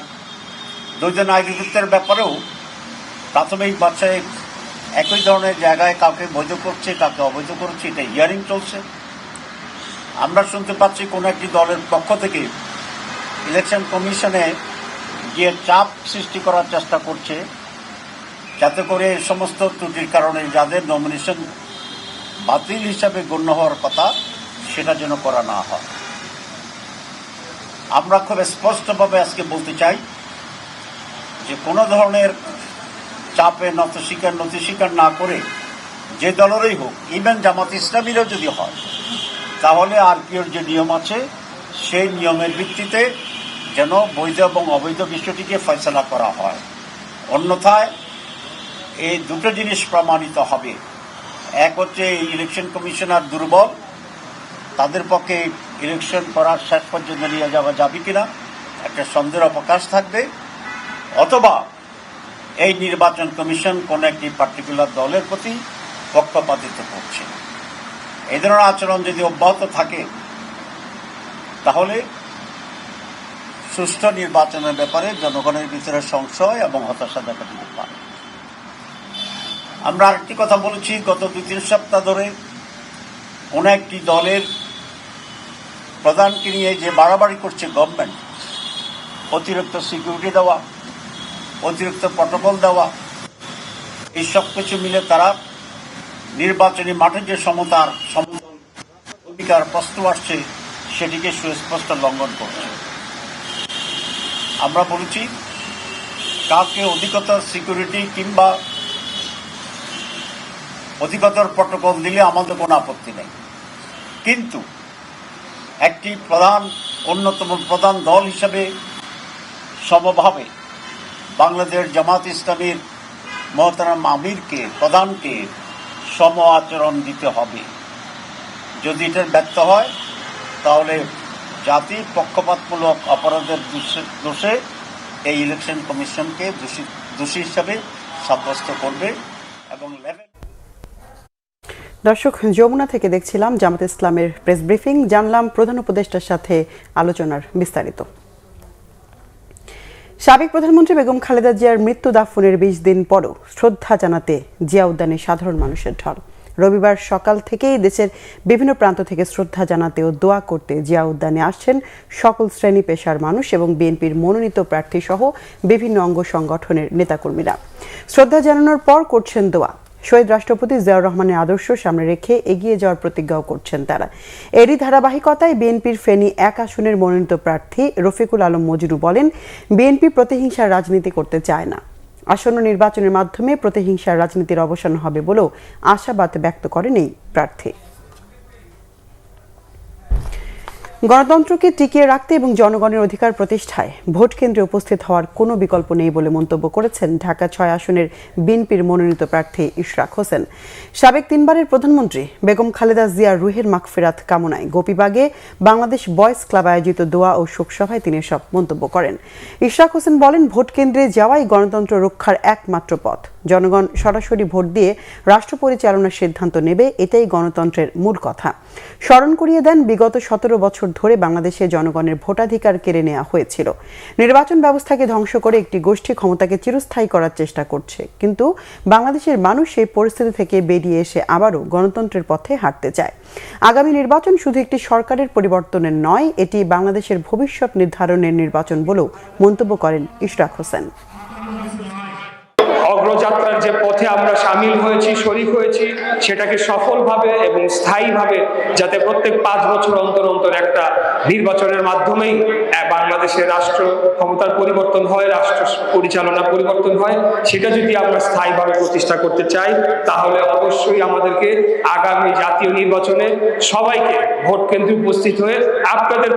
দ্বৈত নাগরিকত্বের ব্যাপারেও প্রাথমিক বাছাই একই ধরনের জায়গায় কাউকে বৈধ করছে, কাউকে অবৈধ করছে, এটা হিয়ারিং চলছে। আমরা শুনতে পাচ্ছি কোনো একটি দলের পক্ষ থেকে ইলেকশন কমিশনে গিয়ে চাপ সৃষ্টি করার চেষ্টা করছে, যাতে করে এই সমস্ত ত্রুটির কারণে যাদের নমিনেশন বাতিল হিসাবে গণ্য হওয়ার কথা সেটা যেন করা না হয়। আমরা খুব স্পষ্টভাবে আজকে বলতে চাই যে কোনো ধরনের চাপে নতি স্বীকার না করে যে দলেরই হোক, ইভেন জামাত ইসলামীরও যদি হয়, তাহলে আরপিওর যে নিয়ম আছে সেই নিয়মের ভিত্তিতে যেন বৈধ এবং অবৈধ বিষয়টিকে ফয়সলা করা হয়। অন্যথায় এই দুটো জিনিস প্রমাণিত হবে। এক হচ্ছে এই ইলেকশন কমিশনার দুর্বল, তাদের পক্ষে ইলেকশন করার শেষ পর্যন্ত নিয়ে যাওয়া যাবে কিনা একটা সন্দেহের অবকাশ থাকবে, অথবা এই নির্বাচন কমিশন কোন একটি পার্টিকুলার দলের প্রতি পক্ষপাতিত্ব করছে। এই ধরনের আচরণ যদি অব্যাহত থাকে তাহলে সুষ্ঠু নির্বাচনের ব্যাপারে জনগণের ভিতরে সংশয় এবং হতাশা দেখা দিতে পারে। আমরা আরেকটি কথা বলেছি, গত 2-3 সপ্তাহ ধরে কোন একটি দলের প্রধানকে নিয়ে যে বাড়াবাড়ি করছে গভর্নমেন্ট, অতিরিক্ত সিকিউরিটি দেওয়া, অতিরিক্ত প্রটোকল দেওয়া, এই সব কিছু মিলে তারা নির্বাচনী মাঠে যে সমতার অধিকার প্রশ্ন আসছে সেটিকে সুস্পষ্ট লঙ্ঘন করছে। আমরা বলেছি কাউকে অধিকতর সিকিউরিটি কিংবা অধিকতর প্রটোকল দিলে আমাদের কোনো আপত্তি নেই, কিন্তু একটি অন্যতম প্রধান দল হিসেবে সমভাবে বাংলাদেশ জামাত ইসলামীর মহতারাম আমিরকে, প্রধানকে সম আচরণ দিতে হবে। যদি এটার ব্যর্থ হয় তাহলে জাতি পক্ষপাতমূলক অপরাধের দোষে এই ইলেকশন কমিশনকে দোষী হিসাবে সাব্যস্ত করবে। এবং দর্শক, যমুনা থেকে দেখছিলাম জামাত ইসলামের প্রেস ব্রিফিং, জানলাম প্রধান উপদেষ্টার সাথে আলোচনার বিস্তারিত। সাবেক প্রধানমন্ত্রী বেগম খালেদা জিয়ার মৃত্যু দাফনের 20 দিন পরও শ্রদ্ধা জানাতে জিয়া উদ্যানে সাধারণ মানুষের ঢল। রবিবার সকাল থেকেই দেশের বিভিন্ন প্রান্ত থেকে শ্রদ্ধা জানাতে ও দোয়া করতে জিয়া উদ্যানে আসছেন সকল শ্রেণী পেশার মানুষ এবং বিএনপির মনোনীত প্রার্থী সহ বিভিন্ন অঙ্গ সংগঠনের নেতাকর্মীরা। শ্রদ্ধা জানানোর পর করছেন দোয়া। শহীদ রাষ্ট্রপতি জিয়াউর রহমানের আদর্শ সামনে রেখে এগিয়ে যাওয়ার প্রতিজ্ঞাও করছেন তারা। এরই ধারাবাহিকতায় বিএনপির ফেনী 1 আসনের মনোনীত প্রার্থী রফিকুল আলম মজনু বলেন, বিএনপি প্রতিহিংসার রাজনীতি করতে চায় না। আসন্ন নির্বাচনের মাধ্যমে প্রতিহিংসার রাজনীতির অবসান হবে বলেও আশাবাদ ব্যক্ত করেন এই প্রার্থী। গণতন্ত্রকে টিকিয়ে রাখতে এবং জনগণের অধিকার প্রতিষ্ঠায় ভোট কেন্দ্রে উপস্থিত হওয়ার কোনো বিকল্প নেই বলে মন্তব্য করেছেন ঢাকা ৬ আসনের বিএনপির মনোনীত প্রার্থী ইশরাক হোসেন। সাবেক 3বারের প্রধানমন্ত্রী বেগম খালেদা জিয়ার রুহের মাগফিরাত কামনায় গোপীবাগে বাংলাদেশ বয়েজ ক্লাব আয়োজিত দোয়া ও শোকসভায় তিনি সব মন্তব্য করেন। ইশরাক হোসেন বলেন, ভোট কেন্দ্রে যাওয়াই গণতন্ত্র রক্ষার একমাত্র পথ। জনগণ সরাসরি ভোট দিয়ে রাষ্ট্র পরিচালনার সিদ্ধান্ত নেবে, এটাই গণতন্ত্রের মূল কথা। স্মরণ করিয়ে দেন, বিগত 17 বছর ধরে বাংলাদেশে জনগণের ভোটাধিকার কেড়ে নেওয়া হয়েছিল। নির্বাচন ব্যবস্থাকে ধ্বংস করে একটি গোষ্ঠী ক্ষমতাকে চিরস্থায়ী করার চেষ্টা করছে, কিন্তু বাংলাদেশের মানুষ এই পরিস্থিতি থেকে বেরিয়ে এসে আবারও গণতন্ত্রের পথে হাঁটতে চায়। আগামী নির্বাচন শুধু একটি সরকারের পরিবর্তনের নয়, এটি বাংলাদেশের ভবিষ্যৎ নির্ধারণের নির্বাচন বলেও মন্তব্য করেন ইশরাক হোসেন। অগ্রযাত্রার যে পথে আমরা সামিল হয়েছি, শরীক হয়েছি, সেটাকে সফলভাবে এবং স্থায়ীভাবে যাতে প্রত্যেক 5 বছর অন্তর অন্তর একটা নির্বাচনের মাধ্যমেই বাংলাদেশের রাষ্ট্র ক্ষমতার পরিবর্তন হয়, রাষ্ট্র পরিচালনা পরিবর্তন হয়, সেটা যদি আমরা স্থায়ীভাবে প্রতিষ্ঠা করতে চাই, তাহলে অবশ্যই আমাদেরকে আগামী জাতীয় নির্বাচনে সবাইকে ভোট কেন্দ্রে উপস্থিত হয়ে আপনাদের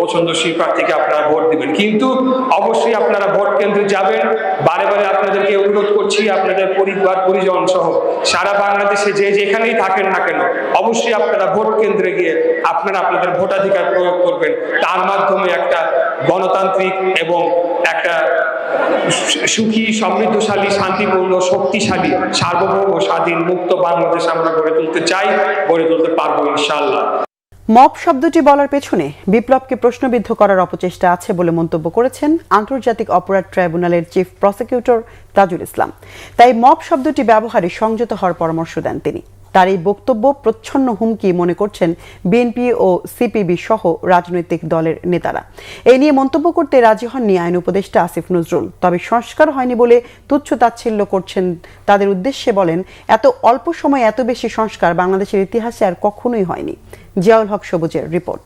পছন্দসই প্রার্থীকে আপনারা ভোট দিবেন। কিন্তু অবশ্যই আপনারা ভোট কেন্দ্রে যাবেন। বারে বারে আপনাদেরকে অনুরোধ করছি, আপনাদের পরিবার পরিজন সহ সারা বাংলাদেশে যে যেখানেই থাকেন না কেন, অবশ্যই আপনারা ভোট কেন্দ্রে গিয়ে আপনারা আপনাদের ভোটাধিকার প্রয়োগ করবেন। তার মাধ্যমে একটা গণতান্ত্রিক এবং একটা সুখী, সমৃদ্ধশালী, শান্তিপূর্ণ, শক্তিশালী, সার্বভৌম, স্বাধীন, মুক্ত বাংলাদেশ আমরা গড়ে তুলতে চাই, গড়ে তুলতে পারবো ইনশাআল্লাহ। মব শব্দটি বলার পেছনে বিপ্লবকে প্রশ্নবিদ্ধ করার অপচেষ্টা আছে বলে মন্তব্য করেছেন আন্তর্জাতিক অপরাধ ট্রাইব্যুনালের চিফ প্রসিকিউটর তাজুল ইসলাম। তাই মব শব্দটি ব্যবহারে সংযত হওয়ার পরামর্শ দেন তিনি। তার এই বক্তব্য প্রচ্ছন্ন হুমকি মনে করছেন বিএনপি ও সিপিবি সহ রাজনৈতিক দলের নেতারা। এই নিয়ে মন্তব্য করতে রাজি হননি আইন উপদেষ্টা আসিফ নজরুল। তবে সংস্কার হয়নি বলে তুচ্ছ-তাচ্ছিল্য করছেন তাদের উদ্দেশ্যে বলেন, এত অল্প সময়ে এত বেশি সংস্কার বাংলাদেশের ইতিহাসে আর কখনোই হয়নি। জিয়াউল হক সবুজের রিপোর্ট।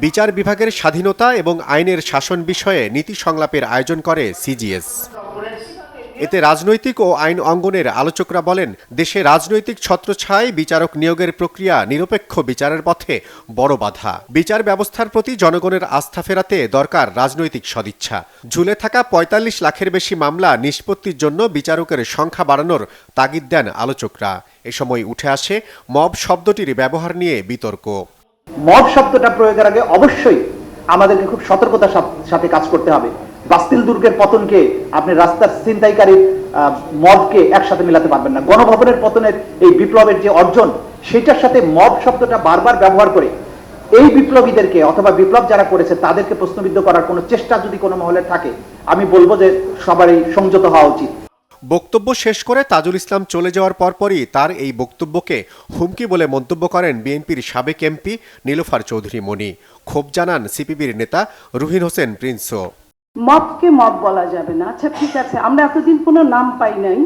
বিচার বিভাগের স্বাধীনতা এবং আইনের শাসন বিষয়ে নীতি সংলাপের আয়োজন করে সিজিএস। এতে রাজনৈতিক ও আইন অঙ্গনের আলোচকরা বলেন, দেশে রাজনৈতিক ছত্রছায়ায় বিচারক নিয়োগের প্রক্রিয়া নিরপেক্ষ বিচারের পথে বড় বাধা। বিচার ব্যবস্থার প্রতি জনগণের আস্থা ফেরাতে দরকার রাজনৈতিক সদিচ্ছা। ঝুলে থাকা ৪৫ লাখের বেশি মামলা নিষ্পত্তির জন্য বিচারকের সংখ্যা বাড়ানোর তাগিদ দেন আলোচকরা। এ সময় উঠে আসে মব শব্দটির ব্যবহার নিয়ে বিতর্ক। মব শব্দটা প্রয়োগের আগে অবশ্যই আমাদেরকে খুব সতর্কতার সাথে কাজ করতে হবে। বাস্তিল দুর্গের পতনকে আপনি রাস্তার ছিনতাইকারী মবকে একসাথে মিলাতে পারবেন না। গণভবনের পতনের এই বিপ্লবের যে অর্জন, সেটার সাথে মব শব্দটা বারবার ব্যবহার করে এই বিপ্লবীদেরকে অথবা বিপ্লব যারা করেছে তাদেরকে প্রশ্নবিদ্ধ করার কোনো চেষ্টা যদি কোনো মহলে থাকে, আমি বলবো যে সবারই সংযত হওয়া উচিত। বক্তব্য শেষ করে তাজুল ইসলাম চলে যাওয়ার পরপরই তার এই বক্তব্যকে হুমকি বলে মন্তব্য করেন বিএনপির সাবেক এমপি নীলুফার চৌধুরী মনি। ক্ষোভ জানান সিপিবির নেতা রুহিন হোসেন প্রিন্সও। মবকে মব বলা যাবে না। আচ্ছা ঠিক আছে, আমরা এতদিন কোনো নাম পাই নাই,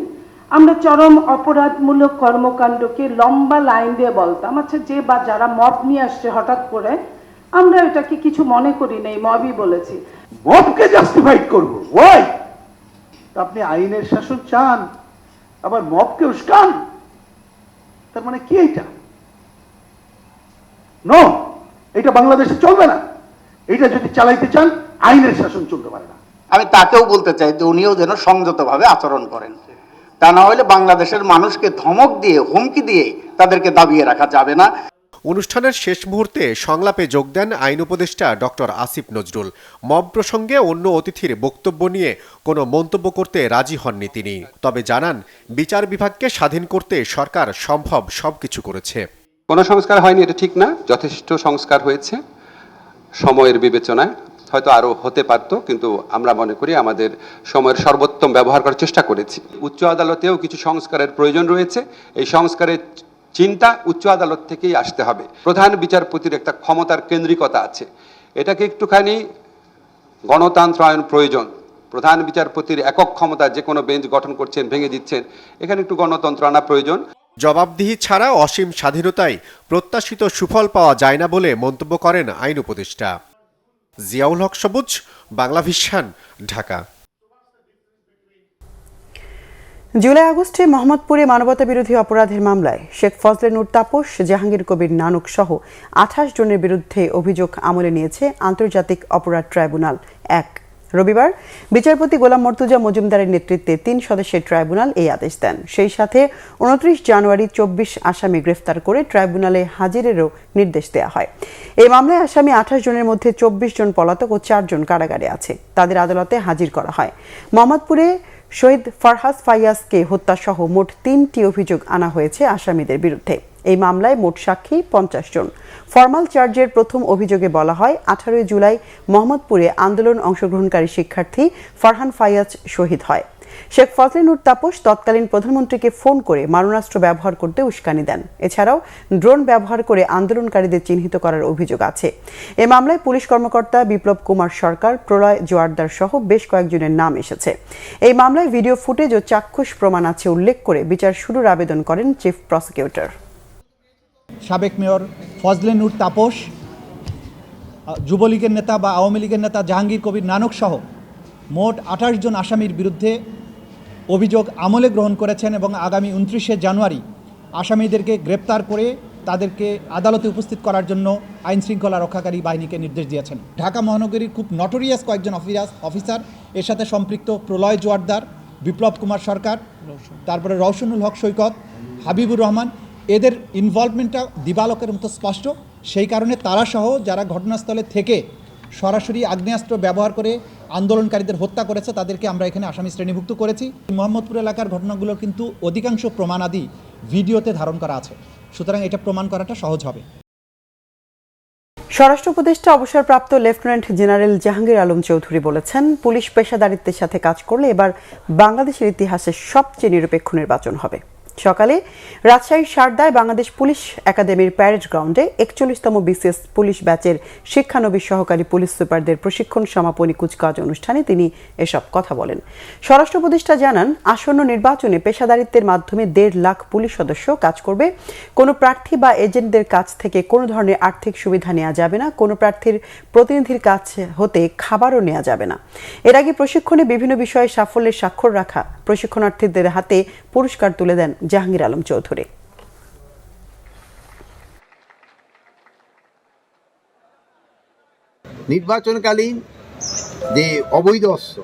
আমরা চরম অপরাধমূলক কর্মকাণ্ডকে লম্বা লাইন দিয়ে বলতাম। আচ্ছা, যে বা যারা মব নিয়ে আসছে হঠাৎ করে, আমরা এটাকে কিছু মনে করি নাই, মবই বলেছি। মবকে জাস্টিফাইড করব, ওই আপনি আইনের শাসন চান আবার মবকে উস্কান, তার মানে কি এটা? নো, এটা বাংলাদেশে চলবে না। এটা যদি চালাইতে চান আইনের শাসন চলতে পারে না। আমি তাকেও বলতে চাই যে উনিও যেন সংযতভাবে আচরণ করেন, তা না হলে বাংলাদেশের মানুষকে ধমক দিয়ে, হুমকি দিয়ে তাদেরকে দাবিয়ে রাখা যাবে না। অনুষ্ঠানের শেষ মুহূর্তে সংলাপে যোগ দেন আইন উপদেষ্টা ডক্টর আসিফ নজরুল। মব প্রসঙ্গে অন্য অতিথির বক্তব্য নিয়ে কোনো মন্তব্য করতে রাজি হননি তিনি। তবে জানান, বিচার বিভাগকে স্বাধীন করতে সরকার সম্ভব সবকিছু করেছে। কোনো সংস্কার হয়নি এটা ঠিক না, যথেষ্ট সংস্কার হয়েছে সময়ের বিবেচনায়। হয়তো আরো হতে পারত, কিন্তু আমরা মনে করি আমাদের সময়ের সর্বোত্তম ব্যবহার করার চেষ্টা করেছি। উচ্চ আদালতেও কিছু সংস্কারের প্রয়োজন রয়েছে। এই সংস্কারের চিন্তা উচ্চ আদালত থেকেই আসতে হবে। প্রধান বিচারপতির একটা ক্ষমতার কেন্দ্রিকতা আছে, এটাকে একটুখানি গণতন্ত্রায়ন প্রয়োজন। প্রধান বিচারপতির একক ক্ষমতা যে কোনো বেঞ্চ গঠন করছেন, ভেঙে দিচ্ছেন, এখানে একটু গণতন্ত্র আনা প্রয়োজন। জবাবদিহি ছাড়া অসীম স্বাধীনতায় প্রত্যাশিত সুফল পাওয়া যায় না বলে মন্তব্য করেন আইন উপদেষ্টা। জিয়াউল হক সবুজ, বাংলা ভিশন, ঢাকা। জুলাই আগস্টে মোহাম্মদপুরে মানবতাবিরোধী অপরাধের মামলায় শেখ ফজলে নূর তাপস, জাহাঙ্গীর কবির নানক সহ 28 জনের বিরুদ্ধে অভিযোগ আমলে নিয়েছে আন্তর্জাতিক অপরাধ ট্রাইব্যুনাল 1। রবিবার বিচারপতি গোলাম মর্তুজা মজুমদারের নেতৃত্বে 3 সদস্যের ট্রাইব্যুনাল এই আদেশ দেন। সেই সাথে 29 জানুয়ারি 24 আসামি গ্রেফতার করে ট্রাইব্যুনালে হাজিরেরও নির্দেশ দেওয়া হয়। এই মামলায় আসামি 28 জনের মধ্যে 24 জন পলাতক ও 4 জন কারাগারে আছে। তাদের আদালতে হাজির করা হয়। মোহাম্মদপুরে শহীদ ফারহাস ফাইয়াজকে হত্যাসহ মোট 3টি অভিযোগ আনা হয়েছে আসামিদের বিরুদ্ধে। এই মামলায় মোট সাক্ষী 50 জন। ফরমাল চার্জের প্রথম অভিযোগে বলা হয় 18 জুলাই মোহাম্মদপুরে আন্দোলন অংশগ্রহণকারী শিক্ষার্থী ফারহান ফাইয়াজ শহীদ হয়। শেখ ফজলে নূর তাপস তৎকালীন প্রধানমন্ত্রীকে ফোন করে মারণাস্ত্র ব্যবহার করতে উস্কানি দেন। এছাড়াও ড্রোন ব্যবহার করে আন্দোলনকারীদের চিহ্নিত করার অভিযোগ আছে। এ মামলায় পুলিশ কর্মকর্তা বিপ্লব কুমার সরকার, প্রলয় জোয়ারদার সহ বেশ কয়েকজনের নাম এসেছে। এই মামলায় ভিডিও ফুটেজ ও চাক্ষুষ প্রমাণ আছে উল্লেখ করে বিচার শুরুর আবেদন করেন চিফ প্রসিকিউটর। সাবেক মেয়র ফজলে নূর তাপস, যুবলীগের নেতা বা আওয়ামী লীগের নেতা জাহাঙ্গীর কবির নানক সহ মোট 28 জন আসামির বিরুদ্ধে অভিযোগ আমলে গ্রহণ করেছেন এবং আগামী 29শে জানুয়ারি আসামিদেরকে গ্রেপ্তার করে তাদেরকে আদালতে উপস্থিত করার জন্য আইন শৃঙ্খলা রক্ষাকারী বাহিনীকে নির্দেশ দিয়েছেন। ঢাকা মহানগরীর খুব নটোরিয়াস কয়েকজন অফিসার, এর সাথে সম্পৃক্ত প্রলয় জোয়ারদার, বিপ্লব কুমার সরকার, তারপরে রওশনুল হক সৈকত, হাবিবুর রহমান, এদের ইনভলভমেন্টটা দিবালোকের মতো স্পষ্ট। সেই কারণে তারা সহ যারা ঘটনাস্থলে থেকে সরাসরি আগ্নেয়াস্ত্র ব্যবহার করে আন্দোলনকারীদের হত্যা করেছে তাদেরকে আমরা এখানে আসামি শ্রেণীভুক্ত করেছি। মোহাম্মদপুর এলাকার ঘটনাগুলোর কিন্তু অধিকাংশ প্রমাণাদি ভিডিওতে ধারণ করা আছে, সুতরাং এটা প্রমাণ করাটা সহজ হবে। স্বরাষ্ট্র উপদেষ্টা অবসরপ্রাপ্ত লেফটেন্যান্ট জেনারেল জাহাঙ্গীর আলম চৌধুরী বলেছেন, পুলিশ পেশাদারিত্বের সাথে কাজ করলে এবার বাংলাদেশের ইতিহাসে সবচেয়ে নিরপেক্ষ নির্বাচন হবে। সকালে রাজশাহীর সারদায় বাংলাদেশ পুলিশ একাডেমির প্যারেড গ্রাউন্ডে 41তম বিসিএস পুলিশ ব্যাচের শিক্ষানবিশ সহকারী পুলিশ সুপারদের প্রশিক্ষণ সমাপনী কুচকাওয়াজ অনুষ্ঠানে তিনি এসব কথা বলেন। স্বরাষ্ট্র উপদেষ্টা জানান, আসন্ন নির্বাচনে পেশাদারিত্বের মাধ্যমে 1.5 লাখ পুলিশ সদস্য কাজ করবে। কোনো প্রার্থী বা এজেন্টদের কাছ থেকে কোনো ধরনের আর্থিক সুবিধা নেওয়া যাবে না। কোনো প্রার্থীর প্রতিনিধির কাছ হতে খাবারও নেওয়া যাবে না। এর আগে প্রশিক্ষণে বিভিন্ন বিষয়ে সাফল্যের স্বাক্ষর রাখা প্রশিক্ষণার্থীদের হাতে পুরস্কার তুলে দেন জাহাঙ্গীর আলম চৌধুরী। নির্বাচনকালীন যে অবৈধ অস্ত্র,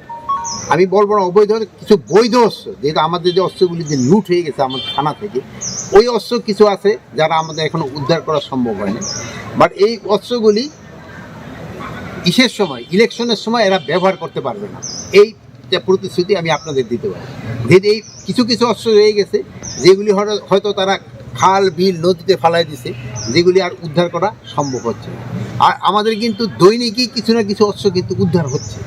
আমি বলবো না অবৈধ, কিছু বৈধ অস্ত্র, যেহেতু আমাদের যে অস্ত্রগুলি যে লুট হয়ে গেছে আমাদের থানা থেকে, ওই অস্ত্র কিছু আছে যারা আমাদের এখনো উদ্ধার করা সম্ভব হয়নি। বাট এই অস্ত্রগুলি কিসের সময়, ইলেকশনের সময় এরা ব্যবহার করতে পারবে না, এই প্রতিশ্রুতি আমি আপনাদের দিতে পারি। যেহেতু এই কিছু কিছু অস্ত্র রয়ে গেছে যেগুলি হয়তো তারা খাল বিল নদীতে ফালাই দিছে, যেগুলি আর উদ্ধার করা সম্ভব হচ্ছে না। আর আমাদের কিন্তু দৈনিকই কিছু না কিছু অস্ত্র কিন্তু উদ্ধার হচ্ছে।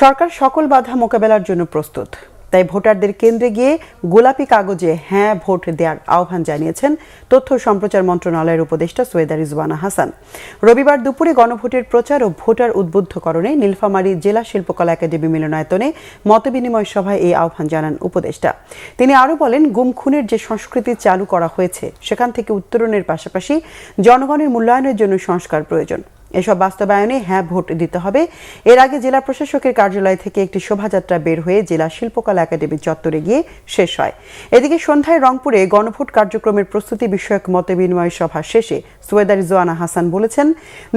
সরকার সকল বাধা মোকাবেলার জন্য প্রস্তুত, তাই ভোটারদের কেন্দ্রে গিয়ে গোলাপি কাগজে হ্যাঁ ভোট দেওয়ার আহ্বান জানিয়েছেন তথ্য সম্প্রচার মন্ত্রণালয়ের উপদেষ্টা সৈয়দা রিজওয়ানা হাসান। রবিবার দুপুরে গণভোটের প্রচার ও ভোটার উদ্বুদ্ধকরণে নীলফামারী জেলা শিল্পকলা একাডেমি মিলনায়তনে মতবিনিময় সভায় এই আহ্বান জানান উপদেষ্টা। তিনি আরও বলেন, গুম খুনের যে সংস্কৃতি চালু করা হয়েছে সেখান থেকে উত্তরণের পাশাপাশি জনগণের মূল্যায়নের জন্য সংস্কার প্রয়োজন। এসব বাস্তবায়নে হ্যাঁ ভোট দিতে হবে। এর আগে জেলা প্রশাসকের কার্যালয় থেকে একটি শোভাযাত্রা বের হয়ে জেলা শিল্পকলা একাডেমি চত্বরে গিয়ে শেষ হয়। এদিকে সন্ধ্যায় রংপুরে গণভোট কার্যক্রমের প্রস্তুতি বিষয়ক মতবিনিময় সভা শেষে সৈয়দা রিজওয়ানা হাসান বলেছেন,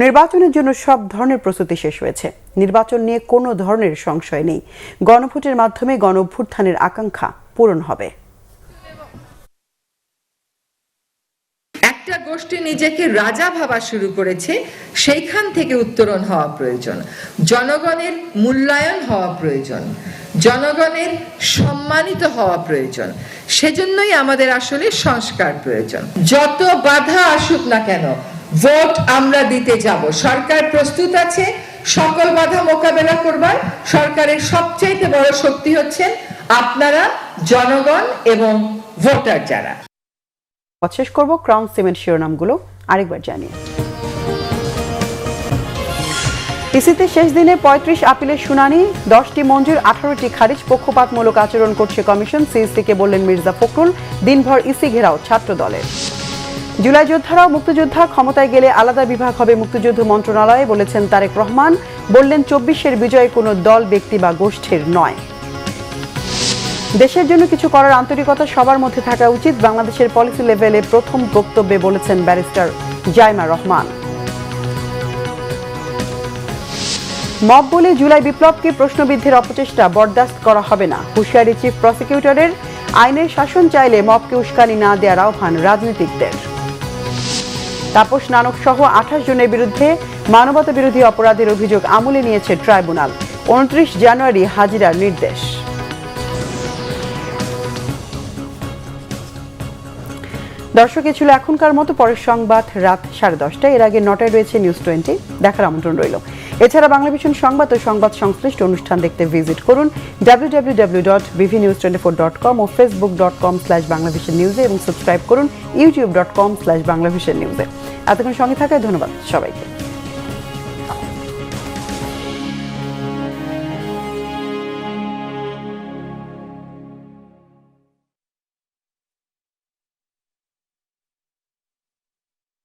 নির্বাচনের জন্য সব ধরনের প্রস্তুতি শেষ হয়েছে। নির্বাচন নিয়ে কোনো ধরনের সংশয় নেই। গণভোটের মাধ্যমে গণ অভ্যুত্থানের আকাঙ্ক্ষা পূরণ হবে। একটা গোষ্ঠী নিজেকে রাজা ভাবা শুরু করেছে, সেইখান থেকে উত্তরণ হওয়া প্রয়োজন। জনগণের মূল্যায়ন হওয়া প্রয়োজন, জনগণের সম্মানিত হওয়া প্রয়োজন। সেজন্যই আমাদের আসলে সংস্কার প্রয়োজন। যত বাধা আসুক না কেন, ভোট আমরা দিতে যাব। সরকার প্রস্তুত আছে সকল বাধা মোকাবেলা করবার। সরকারের সবচেয়ে বড় শক্তি হচ্ছেন আপনারা, জনগণ এবং ভোটার যারা। শেষ করব ক্রাউন সিমেন্ট শিরোনামগুলো আরেকবার জানিয়ে। ইসিতে শেষ দিনে 35 আপিলের শুনানি, 10টি মঞ্জুর, 18টি খারিজ। পক্ষপাতমূলক আচরণ করছে কমিশন, সিইসিকে বললেন মির্জা ফখরুল। দিনভর ইসি ঘেরাও ছাত্র দলের। জুলাই যোদ্ধারাও মুক্তিযোদ্ধা, ক্ষমতায় গেলে আলাদা বিভাগ হবে মুক্তিযুদ্ধ মন্ত্রণালয়ে, বলেছেন তারেক রহমান। বললেন 24-এর বিজয় কোনো দল, ব্যক্তি বা গোষ্ঠীর নয়। দেশের জন্য কিছু করার আন্তরিকতা সবার মধ্যে থাকা উচিত, বাংলাদেশের পলিসি লেভেলে প্রথম বক্তব্যে বলেছেন ব্যারিস্টার জাইমা রহমান। মব বলে জুলাই বিপ্লবকে প্রশ্নবিদ্ধের অপচেষ্টা বরদাস্ত করা হবে না, হুঁশিয়ারি চিফ প্রসিকিউটরের। আইনের শাসন চাইলে মবকে উস্কানি না দেওয়ার আহ্বান রাজনীতিকদের। তাপস নানক সহ 28 জনের বিরুদ্ধে মানবতা বিরোধী অপরাধের অভিযোগ আমলে নিয়েছে ট্রাইব্যুনাল। 29 জানুয়ারি হাজিরার নির্দেশ। দর্শক, এ ছিল এখনকার মতো। পরের সংবাদ রাত 10:30। এর আগে 9টায় রয়েছে নিউজ 20, দেখার আমন্ত্রণ রইল। এছাড়া বাংলাভিশন সংবাদ ও সংবাদ সংশ্লিষ্ট অনুষ্ঠান দেখতে ভিজিট করুন www.bvnews24.com ও facebook.com/banglavishnnews এবং সাবস্ক্রাইব করুন youtube.com/banglavishnnews। এতক্ষণ সঙ্গে থাকায় ধন্যবাদ সবাইকে।